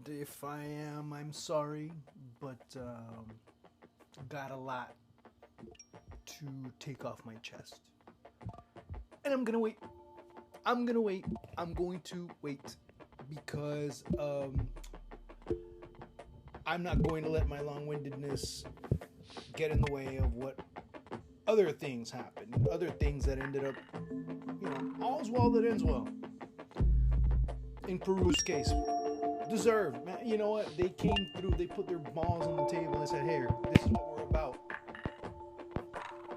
And if I am, I'm sorry, but got a lot to take off my chest. And I'm gonna wait. I'm going to wait because I'm not going to let my long-windedness get in the way of what other things happened. Other things that ended up, all's well that ends well. In Peru's case, deserved, man. You know what? They came through. They put their balls on the table and said, "Here, this is what we're about.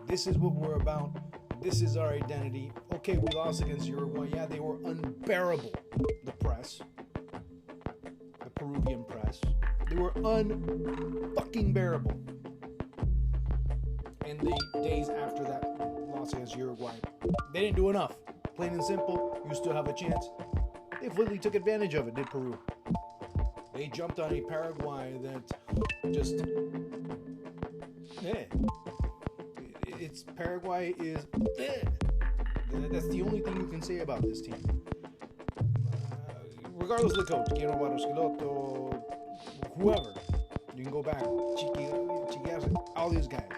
This is what we're about. This is our identity." Okay, we lost against Uruguay. Yeah, they were unbearable. The press, the Peruvian press, they were unfucking bearable. And the days after that loss against Uruguay, they didn't do enough. Plain and simple. You still have a chance. They completely took advantage of it, did Peru. They jumped on a Paraguay that just, it's Paraguay is, that's the only thing you can say about this team. Regardless of the coach, Guillermo Barros-Schelotto, whoever, you can go back, Chiqui, all these guys.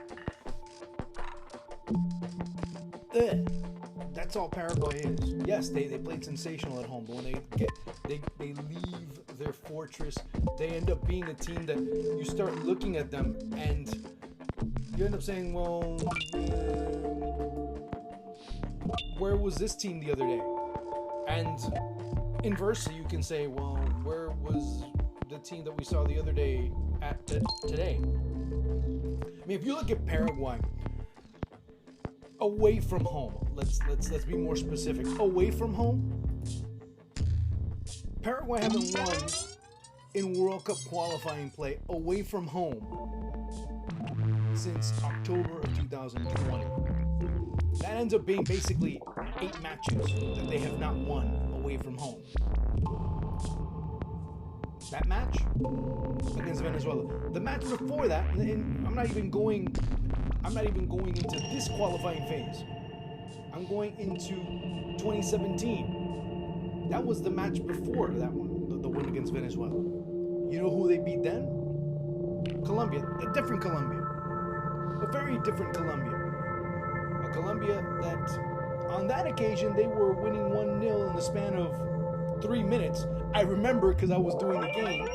That's all Paraguay is. Yes, they played sensational at home, but when they leave their fortress, they end up being a team that you start looking at them and you end up saying, well, where was this team the other day? And inversely, you can say, well, where was the team that we saw the other day at today? I mean, if you look at Paraguay, away from home, let's be more specific. Away from home, Paraguay haven't won in World Cup qualifying play away from home since October of 2020. That ends up being basically 8 matches that they have not won away from home. That match against Venezuela. The match before that, and I'm not even going into this qualifying phase. I'm going into 2017. That was the match before that one, the win against Venezuela. You know who they beat then? Colombia, a different Colombia. A very different Colombia. A Colombia that, on that occasion, they were winning 1-0 in the span of 3 minutes. I remember because I was doing the game.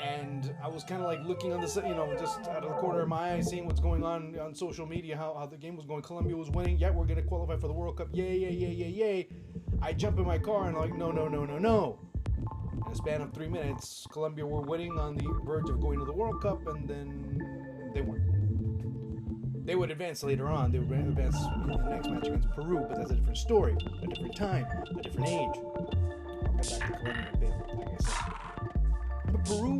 And I was kind of like looking on the, just out of the corner of my eye, seeing what's going on social media, how the game was going. Colombia was winning. Yeah, we're going to qualify for the World Cup. Yay. I jump in my car and I'm like, no. In a span of 3 minutes, Colombia were winning on the verge of going to the World Cup, and then they weren't. They would advance later on. They would advance in the next match against Peru, but that's a different story, a different time, a different age. I'll get back to Colombia in a bit, like I said. But Peru,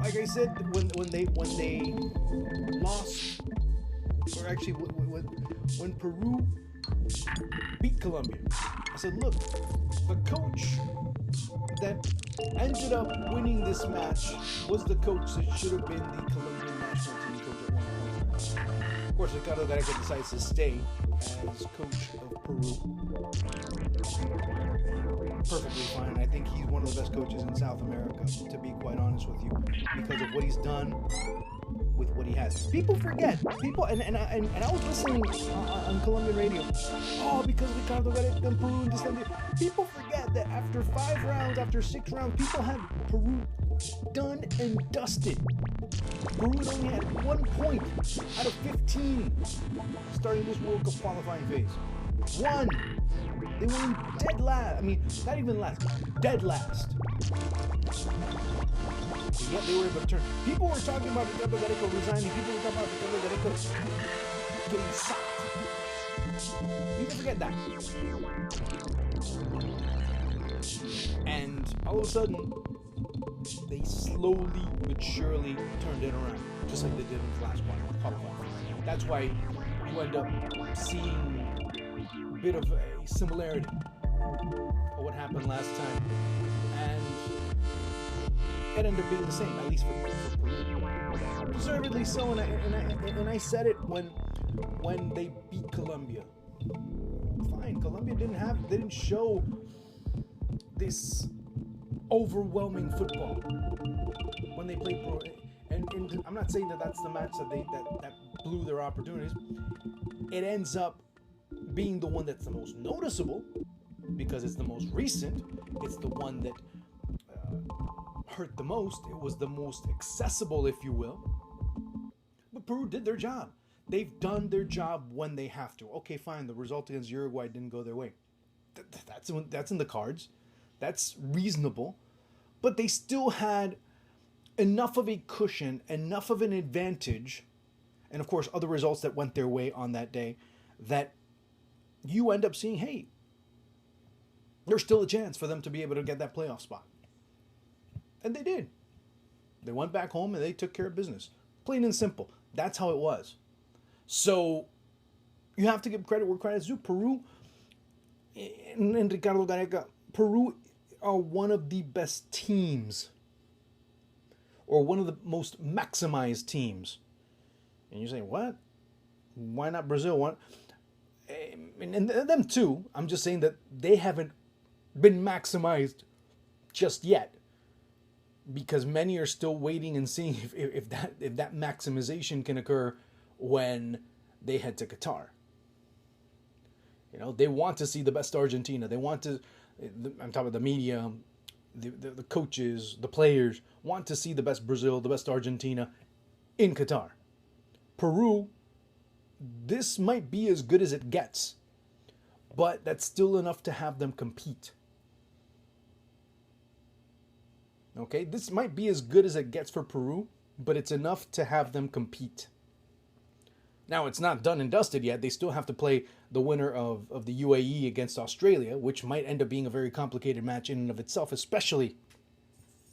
like I said, when they lost, or actually when Peru beat Colombia, I said, look, the coach that ended up winning this match was the coach that should have been the Colombian national team coach at one point. Of course, Ricardo Gareca decides to stay as coach of Peru. Perfectly fine. I think he's one of the best coaches in South America, to be quite honest with you, because of what he's done with what he has. People forget. And I was listening on Colombian radio. Oh, because Ricardo Gareca and Peru and this and that. People forget that after 5 rounds, after 6 rounds, people had Peru done and dusted. Peru only had 1 point out of 15 starting this World Cup qualifying phase. 1. They were in dead last. I mean, not even last. Dead last. And yet they were able to turn. People were talking about Ricardo Gareca resigning. People were talking about Ricardo Gareca getting sacked. People forget that. And all of a sudden, they slowly but surely turned it around, just like they did in the last qualifying. That's why you end up seeing a bit of a similarity of what happened last time, and it ended up being the same, at least for Peru. Deservedly so, and I said it when they beat Colombia. Fine, Colombia didn't show this overwhelming football when they played Peru. And I'm not saying that that's the match that blew their opportunities. It ends up being the one that's the most noticeable because it's the most recent. It's the one that hurt the most. It was the most accessible, if you will. But Peru did their job. They've done their job when they have to. Okay, fine. The result against Uruguay didn't go their way. That's in the cards. That's reasonable. But they still had enough of a cushion, enough of an advantage, and of course other results that went their way on that day, that you end up seeing, hey, there's still a chance for them to be able to get that playoff spot. And they did. They went back home and they took care of business. Plain and simple. That's how it was. So you have to give credit where credit's due. Peru and Ricardo Gareca, Peru are one of the best teams, or one of the most maximized teams. And you say, what? Why not Brazil? What? And them too. I'm just saying that they haven't been maximized just yet, because many are still waiting and seeing if that maximization can occur when they head to Qatar. You know, they want to see the best Argentina. They want to, I'm talking about the media, the coaches, the players, want to see the best Brazil, the best Argentina in Qatar. Peru, this might be as good as it gets, but that's still enough to have them compete. Okay, this might be as good as it gets for Peru, but it's enough to have them compete. Now, it's not done and dusted yet. They still have to play the winner of the UAE against Australia, which might end up being a very complicated match in and of itself, especially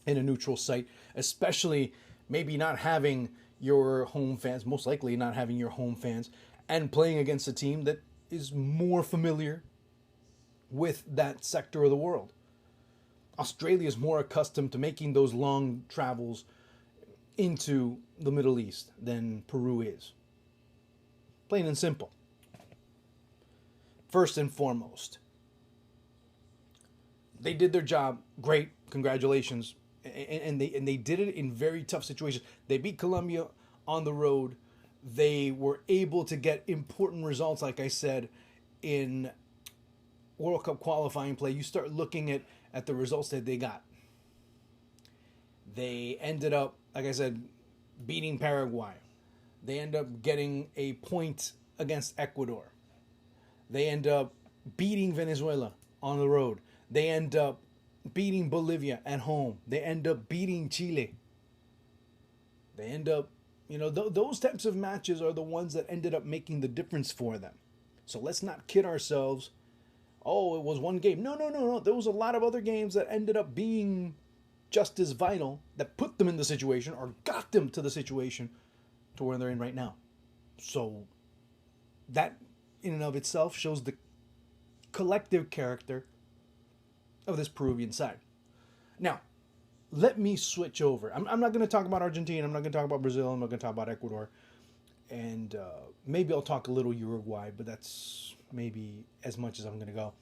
in a neutral site, especially maybe not having your home fans, most likely not having your home fans, and playing against a team that is more familiar with that sector of the world. Australia is more accustomed to making those long travels into the Middle East than Peru is. Plain and simple. First and foremost, they did their job. Great. Congratulations. And they did it in very tough situations. They beat Colombia on the road. They were able to get important results, like I said, in World Cup qualifying play. You start looking at the results that they got. They ended up, like I said, beating Paraguay. They end up getting a point against Ecuador. They end up beating Venezuela on the road. They end up beating Bolivia at home. They end up beating Chile. They end up, those types of matches are the ones that ended up making the difference for them. So let's not kid ourselves. Oh, it was one game. No. There was a lot of other games that ended up being just as vital, that put them in the situation or got them to the situation to where they're in right now. So that in and of itself shows the collective character of this Peruvian side. Now, let me switch over. I'm not going to talk about Argentina. I'm not going to talk about Brazil. I'm not going to talk about Ecuador. And maybe I'll talk a little Uruguay, but that's maybe as much as I'm going to go.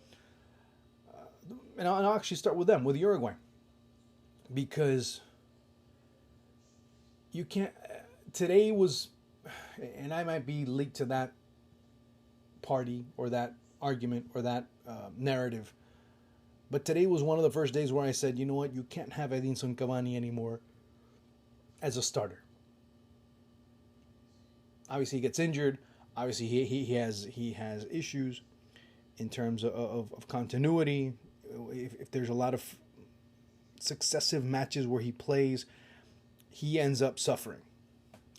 And I'll actually start with them, with Uruguay. Because you can't... Today was... And I might be late to that party or that argument or that narrative. But today was one of the first days where I said, you know what? You can't have Edinson Cavani anymore as a starter. Obviously, he gets injured. Obviously, he has issues in terms of continuity. If there's a lot of successive matches where he plays, he ends up suffering.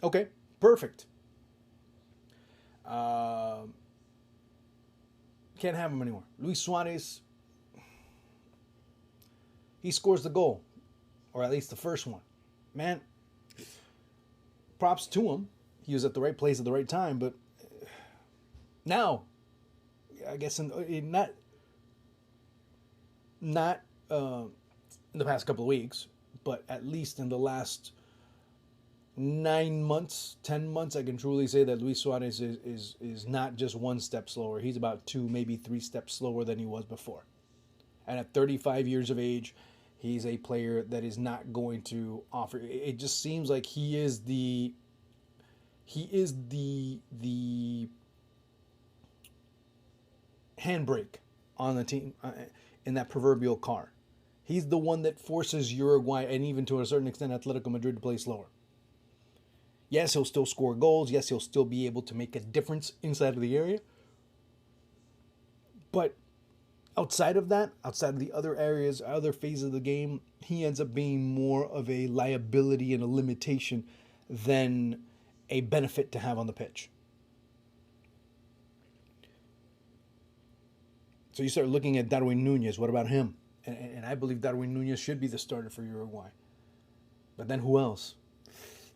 Okay, perfect. Can't have him anymore. Luis Suarez, he scores the goal, or at least the first one. Man, props to him. He was at the right place at the right time, but now, I guess not in the past couple of weeks, but at least in the last 9 months, 10 months, I can truly say that Luis Suarez is not just one step slower. He's about 2, maybe 3 steps slower than he was before. And at 35 years of age, He's a player that is not going to offer. It just seems like he is the handbrake on the team in that proverbial car. He's the one that forces Uruguay and even to a certain extent Atletico Madrid to play slower. Yes, he'll still score goals. Yes, he'll still be able to make a difference inside of the area. But outside of that, outside of the other areas, other phases of the game, he ends up being more of a liability and a limitation than a benefit to have on the pitch. So you start looking at Darwin Nunez. What about him? And I believe Darwin Nunez should be the starter for Uruguay. But then who else?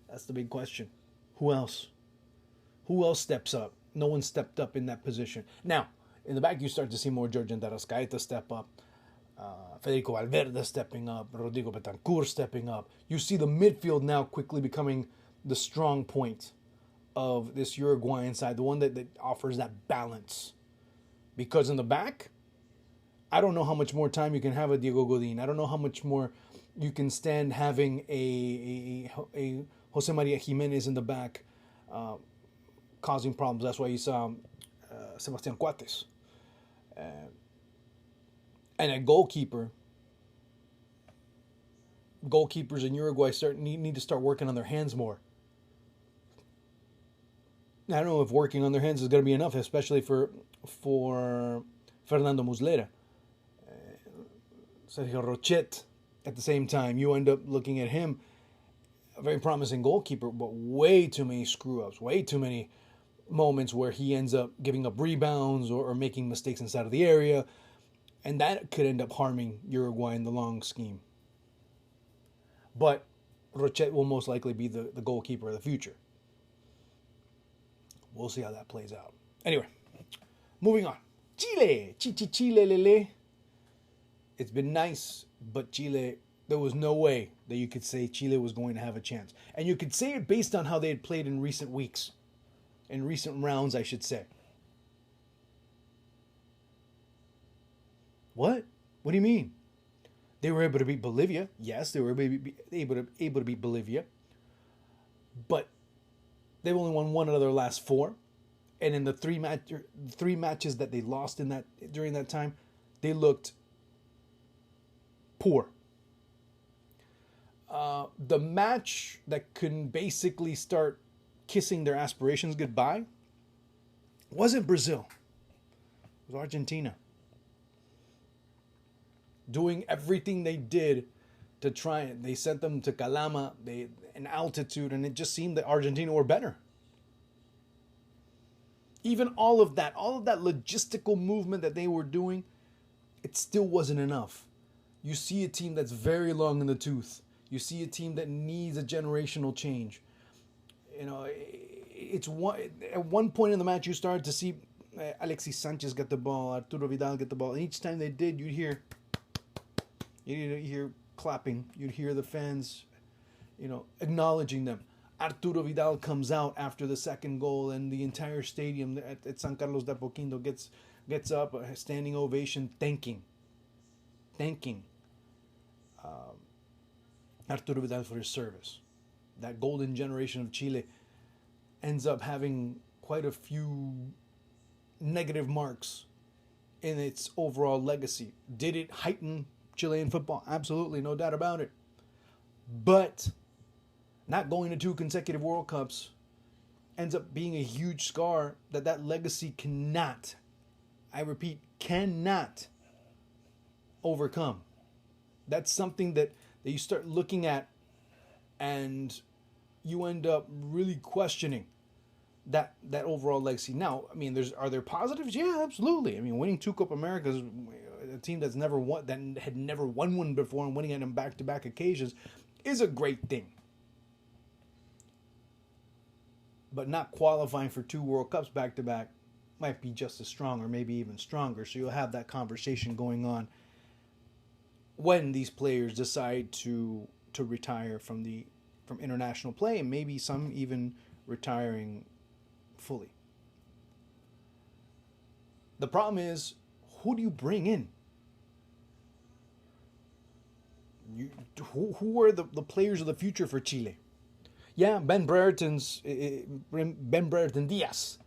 That's the big question. Who else? Who else steps up? No one stepped up in that position. Now, in the back, you start to see more Georgian Darascaeta step up. Federico Valverde stepping up. Rodrigo Betancourt stepping up. You see the midfield now quickly becoming the strong point of this Uruguayan side, the one that offers that balance. Because in the back, I don't know how much more time you can have a Diego Godin. I don't know how much more you can stand having a Jose Maria Jimenez in the back causing problems. That's why you saw Sebastian Coates. And a goalkeepers in Uruguay need to start working on their hands more. I don't know if working on their hands is going to be enough, especially for Fernando Muslera. Sergio Rochet, at the same time, you end up looking at him, a very promising goalkeeper, but way too many screw-ups, way too many moments where he ends up giving up rebounds or making mistakes inside of the area, and that could end up harming Uruguay in the long scheme. But Rochet will most likely be the goalkeeper of the future. We'll see how that plays out. Anyway, moving on. Chile. Chile, lele. It's been nice, but Chile, there was no way that you could say Chile was going to have a chance. And you could say it based on how they had played in recent weeks. In recent rounds, I should say. What? What do you mean? They were able to beat Bolivia. Yes, they were able to beat Bolivia. But they've only won one out of their last four. And in the three matches that they lost during that time, they looked poor. The match that could basically start kissing their aspirations goodbye wasn't Brazil. It was Argentina. Doing everything they did to try it. They sent them to Calama, in altitude, and it just seemed that Argentina were better. Even all of that logistical movement that they were doing, it still wasn't enough. You see a team that's very long in the tooth. You see a team that needs a generational change. You know, at one point in the match, you started to see Alexis Sanchez get the ball, Arturo Vidal get the ball. And each time they did, you'd hear clapping. You'd hear the fans, acknowledging them. Arturo Vidal comes out after the second goal, and the entire stadium at San Carlos de Apoquindo gets up, a standing ovation, thanking Arturo Vidal for his service. That golden generation of Chile ends up having quite a few negative marks in its overall legacy. Did it heighten Chilean football? Absolutely, no doubt about it. But not going to 2 consecutive World Cups ends up being a huge scar that legacy cannot, I repeat, cannot overcome. That's something that you start looking at and you end up really questioning that overall legacy. Now, I mean, are there positives? Yeah, absolutely. I mean, winning 2 Copa Americas, a team that had never won one before and winning it on back-to-back occasions is a great thing. But not qualifying for 2 World Cups back-to-back might be just as strong or maybe even stronger. So you'll have that conversation going on when these players decide to retire from international play, and maybe some even retiring fully. The problem is, who do you bring in? Who are the players of the future for Chile? Yeah, Ben Brereton Diaz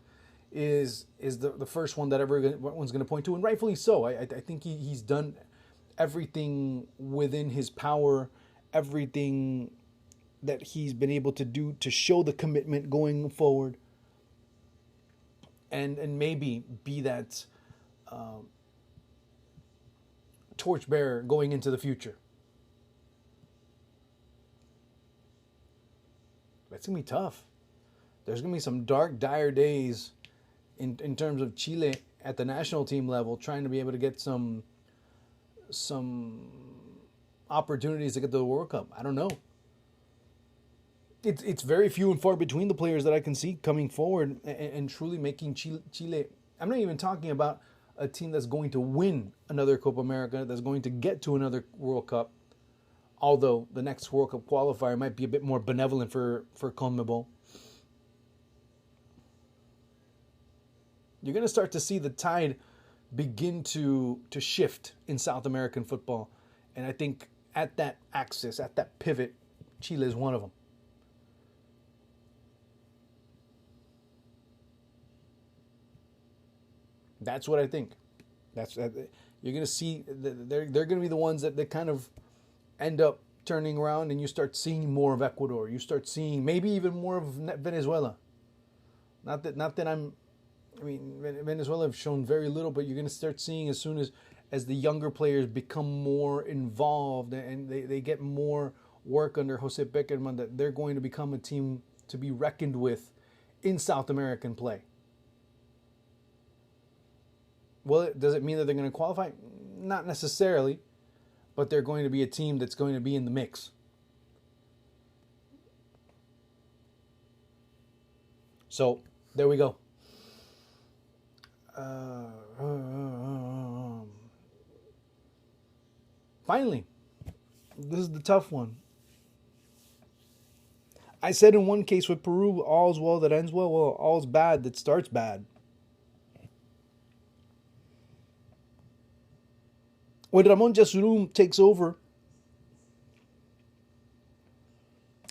is the first one that everyone's going to point to, and rightfully so. I think he's done everything within his power, everything that he's been able to do to show the commitment going forward, and maybe be that torchbearer going into the future. It's going to be tough. There's going to be some dark, dire days in terms of Chile at the national team level, trying to be able to get some opportunities to get to the World Cup. I don't know. It's very few and far between the players that I can see coming forward and truly making Chile. I'm not even talking about a team that's going to win another Copa America, that's going to get to another World Cup. Although the next World Cup qualifier might be a bit more benevolent for CONMEBOL. You're going to start to see the tide begin to shift in South American football. And I think at that axis, at that pivot, Chile is one of them. That's what I think. You're going to see, they're going to be the ones that kind of end up turning around, and you start seeing more of Ecuador. You start seeing maybe even more of Venezuela. Not that Venezuela have shown very little, but you're going to start seeing as soon as the younger players become more involved and they get more work under Jose Peckerman, that they're going to become a team to be reckoned with in South American play. Well, does it mean that they're going to qualify? Not necessarily. But they're going to be a team that's going to be in the mix. So, there we go. Finally, this is the tough one. I said in one case with Peru, all's well that ends well. Well, all's bad that starts bad. When Ramon Yesurún takes over,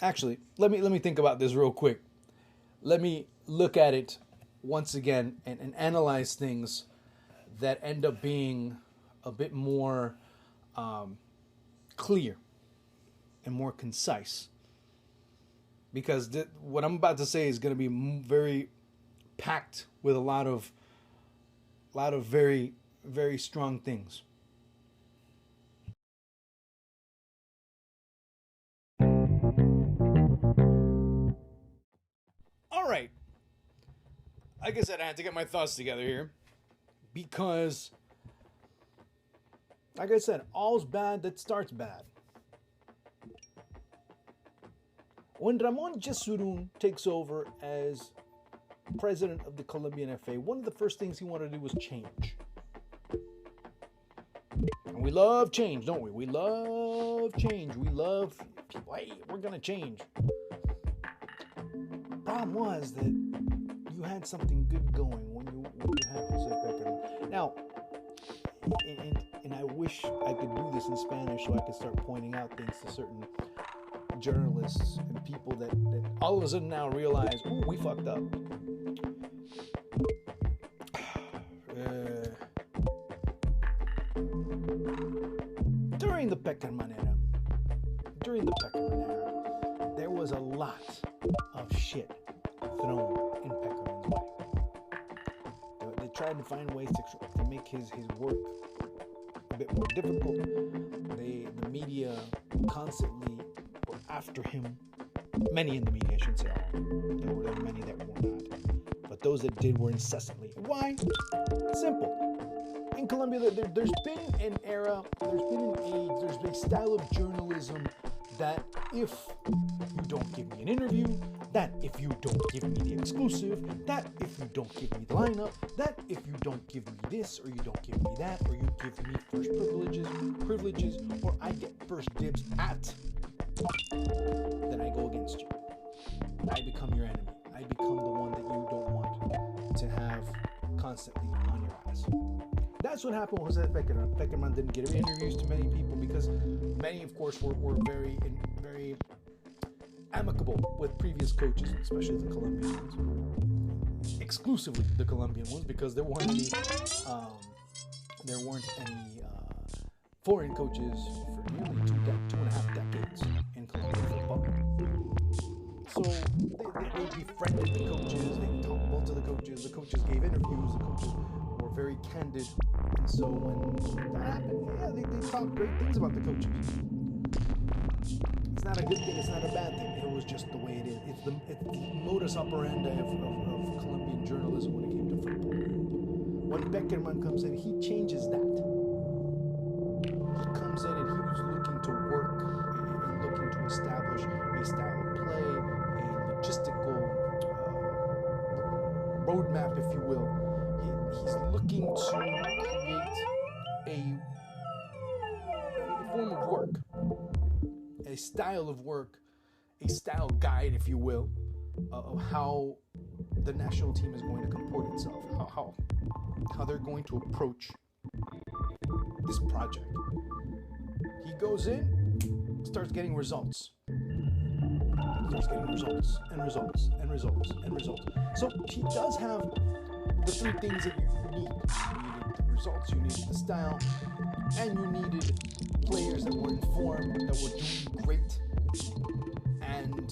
actually, let me think about this real quick. Let me look at it once again and analyze things that end up being a bit more clear and more concise. Because what I'm about to say is going to be very packed with a lot of very, very strong things. All right. Like I said, I had to get my thoughts together here because, like I said, all's bad that starts bad. When Ramon Yesurún takes over as president of the Colombian FA, one of the first things he wanted to do was change. And we love change, don't we? We love change. We love people. Hey, we're going to change. Problem was that you had something good going when you had Jose Peckerman. Now, and I wish I could do this in Spanish so I could start pointing out things to certain journalists and people that all of a sudden now realize, ooh, we fucked up. During the Peckerman era, there was a lot of shit thrown in Peckerman's way. They tried to find ways to make his work a bit more difficult. The media constantly were after him. Many in the media, I shouldn't say all. There were many that were not. But those that did were incessantly. Why? Simple. In Colombia, there's been an era, there's been an age, there's been a style of journalism that if you don't give me an interview, that if you don't give me the exclusive, that if you don't give me the lineup, that if you don't give me this, or you don't give me that, or you give me first privileges, or I get first dibs at, then I go against you. I become your enemy. I become the one that you don't want to have constantly on your ass. That's what happened with Jose Peckerman. Peckerman didn't get interviews to many people because many, of course, were very amicable with previous coaches, especially the Colombian ones. Exclusively the Colombian ones, because there weren't any foreign coaches for nearly 2.5 decades in Colombian football. So they befriended the coaches, they talked well to the coaches gave interviews, the coaches were very candid. And so when that happened, yeah, they talked great things about the coaches. It's not a good thing, it's not a bad thing. It was just the way it is. It's the modus operandi of Colombian journalism when it came to football. When Peckerman comes in, he changes that. He comes in and he was looking to work and looking to establish a style of play, a logistical roadmap, if you will. He's looking to create a form of work, a style of work, a style guide, if you will, of how the national team is going to comport itself, how they're going to approach this project. He goes in, starts getting results. Starts getting results and results and results and results. So he does have the three things that you need. You needed the results, you needed the style, and you needed players that were informed, that were doing great. And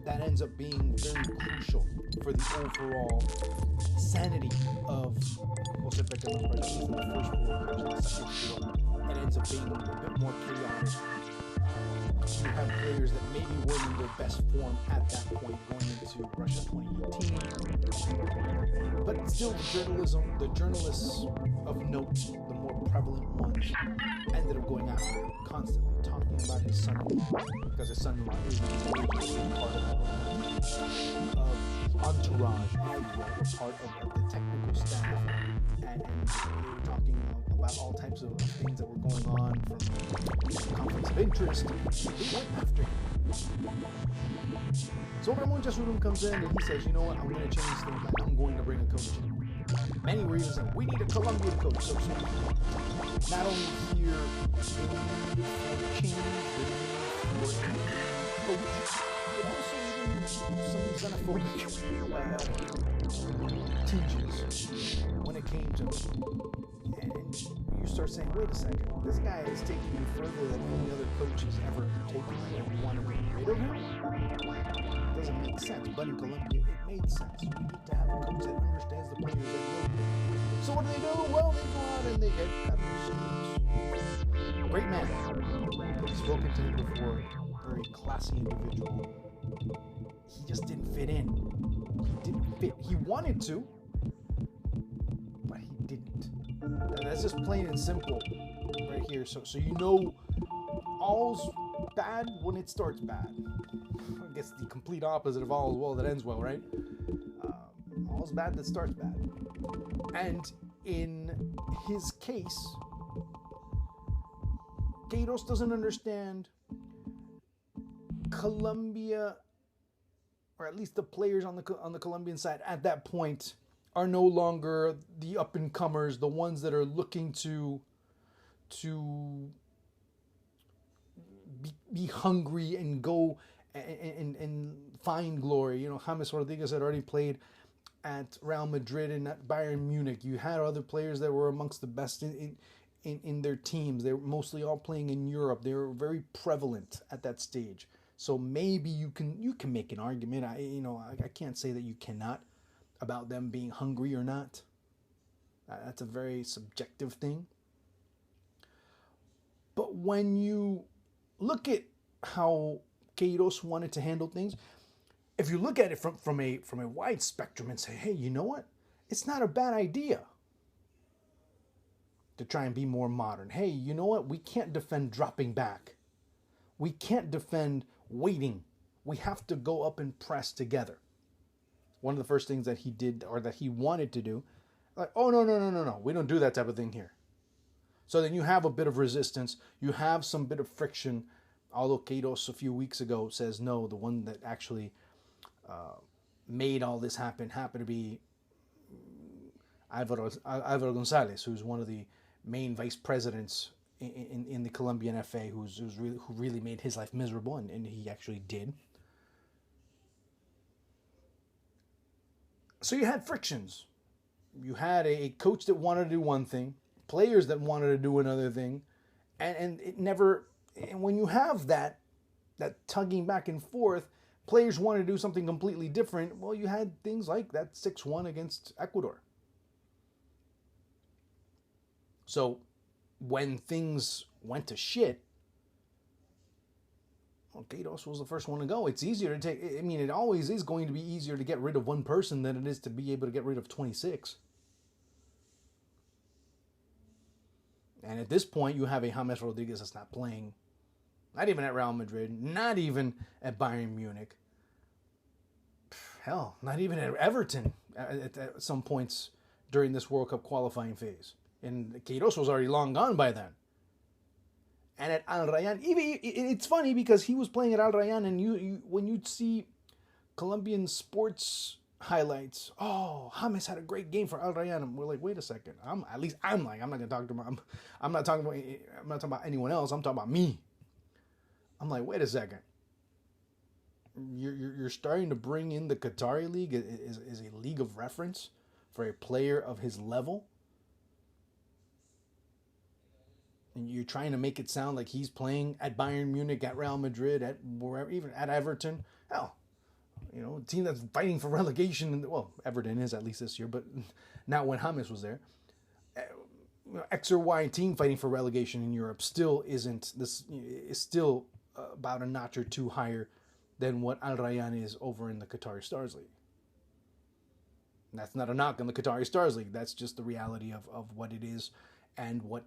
that ends up being very crucial for the overall sanity of Jose Peckerman's project. In the first 4 years, in the second 4, it ends up being a bit more chaotic. You have players that maybe weren't in their best form at that point going into Russia 2018. But still, the journalists of note, the more prevalent ones, ended up going after him constantly, talking about his son-in-law, because his son-in-law is part of the entourage, if you will, part of the technical staff, and they were talking about all types of things that were going on, from conflicts of interest. They went after him. So Ramon Jesurun comes in and he says, you know what, I'm going to change things, I'm going to bring a coach in. Many were even saying, we need a Colombian coach. So not only here, they need to change the need for coach, but also even some xenophobic tinges when it came to and you start saying, wait a second, this guy is taking you further than any other coach has ever taken, and we want to get rid of him? It doesn't make sense, but in Colombia, it made sense. We need to have a coach that understands the players that know. So what do? Well, they go out and they get Carlos. Great man. I've spoken to him before. Very classy individual. He just didn't fit in. He didn't fit. He wanted to, but he didn't. And that's just plain and simple right here. So you know all's bad when it starts bad. I guess the complete opposite of all is well that ends well, right? All's bad that starts bad. And in his case, Queiroz doesn't understand Colombia, or at least the players on the Colombian side at that point are no longer the up-and-comers, the ones that are looking to be hungry and go and find glory. You know, James Rodriguez had already played at Real Madrid and at Bayern Munich. You had other players that were amongst the best in their teams. They were mostly all playing in Europe. They were very prevalent at that stage. So maybe you can make an argument. I can't say that you cannot about them being hungry or not. That's a very subjective thing. But when you look at how Queiroz wanted to handle things, if you look at it from a wide spectrum and say, hey, you know what? It's not a bad idea to try and be more modern. Hey, you know what? We can't defend dropping back. We can't defend waiting. We have to go up and press together. One of the first things that he did, or that he wanted to do, like, oh, no. We don't do that type of thing here. So then you have a bit of resistance. You have some bit of friction. Although Queiroz a few weeks ago says no, the one that actually made all this happen happened to be Alvaro Gonzalez, who's one of the main vice presidents in the Colombian FA, who really made his life miserable, and he actually did. So you had frictions. You had a coach that wanted to do one thing, players that wanted to do another thing, and it never. And when you have that tugging back and forth, players wanted to do something completely different. Well, you had things like that 6-1 against Ecuador. So when things went to shit, well, Queiroz was the first one to go. It's easier to take. I mean, it always is going to be easier to get rid of one person than it is to be able to get rid of 26. And at this point, you have a James Rodriguez that's not playing. Not even at Real Madrid. Not even at Bayern Munich. Hell, not even at Everton at some points during this World Cup qualifying phase. And Queiroz was already long gone by then. And at Al Rayyan, it's funny because he was playing at Al Rayyan, and you when you see Colombian sports highlights, oh, James had a great game for Al Rayyan. And we're like, wait a second. I'm not gonna talk to him. I'm not talking about anyone else. I'm talking about me. I'm like, wait a second. You're starting to bring in the Qatari League as a league of reference for a player of his level. And you're trying to make it sound like he's playing at Bayern Munich, at Real Madrid, at wherever, even at Everton. Hell, a team that's fighting for relegation. Well, Everton is at least this year, but not when James was there. X or Y team fighting for relegation in Europe still isn't. This is still about a notch or two higher than what Al Rayyan is over in the Qatari Stars League. And that's not a knock on the Qatari Stars League. That's just the reality of what it is and what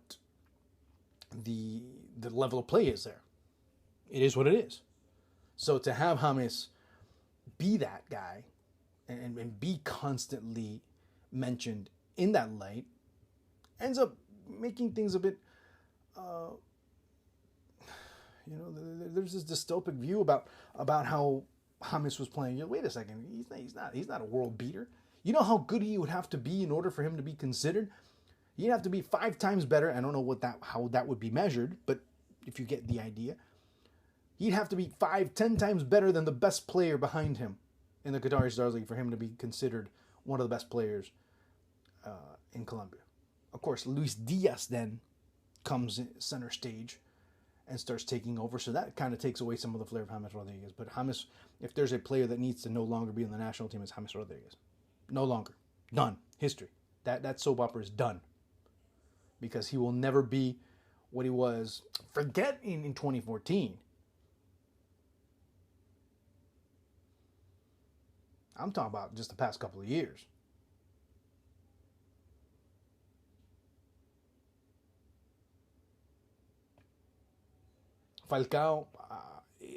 the level of play is there. It is what it is. So to have James be that guy and be constantly mentioned in that light ends up making things a bit, there's this dystopic view about how James was playing. Wait a second, he's not a world beater. You know how good he would have to be in order for him to be considered? He'd have to be 5 times better. I don't know how that would be measured, but if you get the idea, he'd have to be 5-10 times better than the best player behind him in the Qatari Stars League for him to be considered one of the best players in Colombia. Of course, Luis Diaz then comes center stage and starts taking over, so that kind of takes away some of the flair of James Rodriguez. But James, if there's a player that needs to no longer be in the national team, it's James Rodriguez. No longer. Done. History. That soap opera is done. Because he will never be what he was. Forget in 2014. I'm talking about just the past couple of years. Falcao,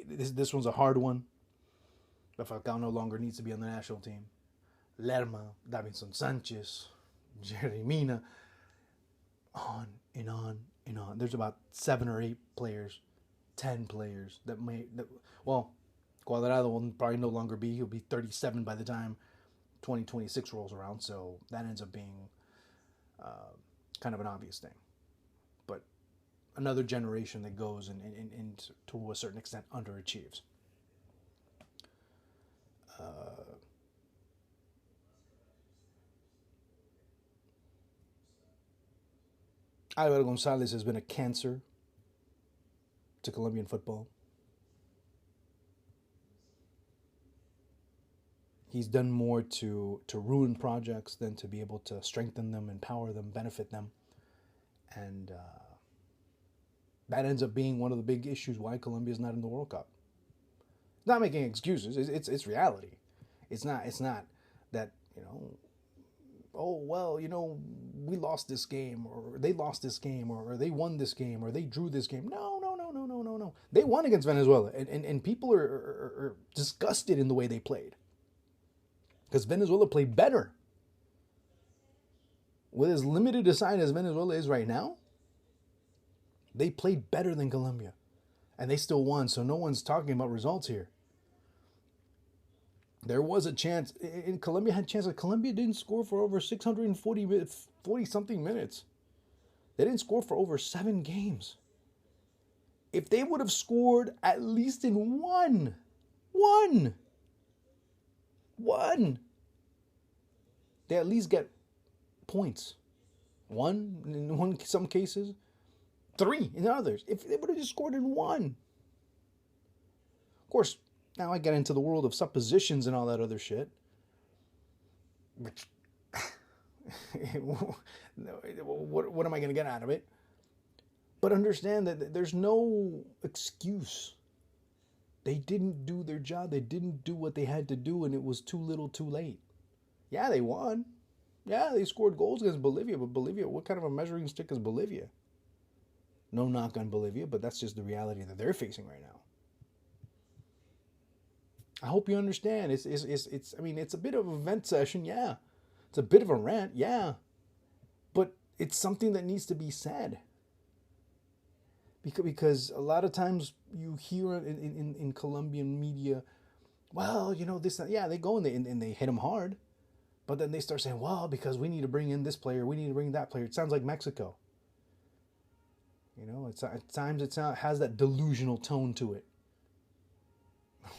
this one's a hard one. But Falcao no longer needs to be on the national team. Lerma, Davinson Sanchez, Jerry Mina, on and on and on. There's about 7 or 8 players, 10 players Cuadrado will probably no longer be. He'll be 37 by the time 2026 rolls around, so that ends up being kind of an obvious thing. But another generation that goes and to a certain extent underachieves. Alvaro Gonzalez has been a cancer to Colombian football. He's done more to ruin projects than to be able to strengthen them, empower them, benefit them. And that ends up being one of the big issues why Colombia is not in the World Cup. Not making excuses. It's reality. It's not that, we lost this game, or they lost this game, or they won this game, or they drew this game. No. They won against Venezuela, and people are disgusted in the way they played. Because Venezuela played better. With as limited a side as Venezuela is right now, they played better than Colombia. And they still won, so no one's talking about results here. There was a chance, and Colombia had a chance. Colombia didn't score for over 640 minutes, 40 something minutes. They didn't score for over 7 games. If they would have scored at least in one, they at least get points. One in some cases, 3 in others. If they would have just scored in one. Of course, now I get into the world of suppositions and all that other shit. Which, what am I going to get out of it? But understand that there's no excuse. They didn't do their job. They didn't do what they had to do, and it was too little too late. Yeah, they won. Yeah, they scored goals against Bolivia, but Bolivia, what kind of a measuring stick is Bolivia? No knock on Bolivia, but that's just the reality that they're facing right now. I hope you understand. It's a bit of a vent session, yeah. It's a bit of a rant, yeah. But it's something that needs to be said. Because a lot of times you hear in Colombian media, well, this, yeah, they go and they hit them hard. But then they start saying, well, because we need to bring in this player, we need to bring that player. It sounds like Mexico. At times it has that delusional tone to it.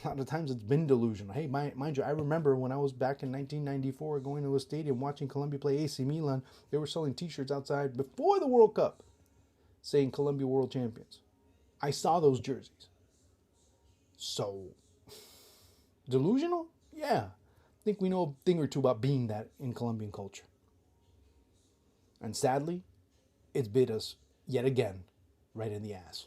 A lot of times it's been delusional. Hey, mind you, I remember when I was back in 1994 going to a stadium watching Colombia play AC Milan, they were selling t-shirts outside before the World Cup saying Colombia World Champions. I saw those jerseys. So, delusional? Yeah. I think we know a thing or two about being that in Colombian culture. And sadly, it's bit us yet again right in the ass.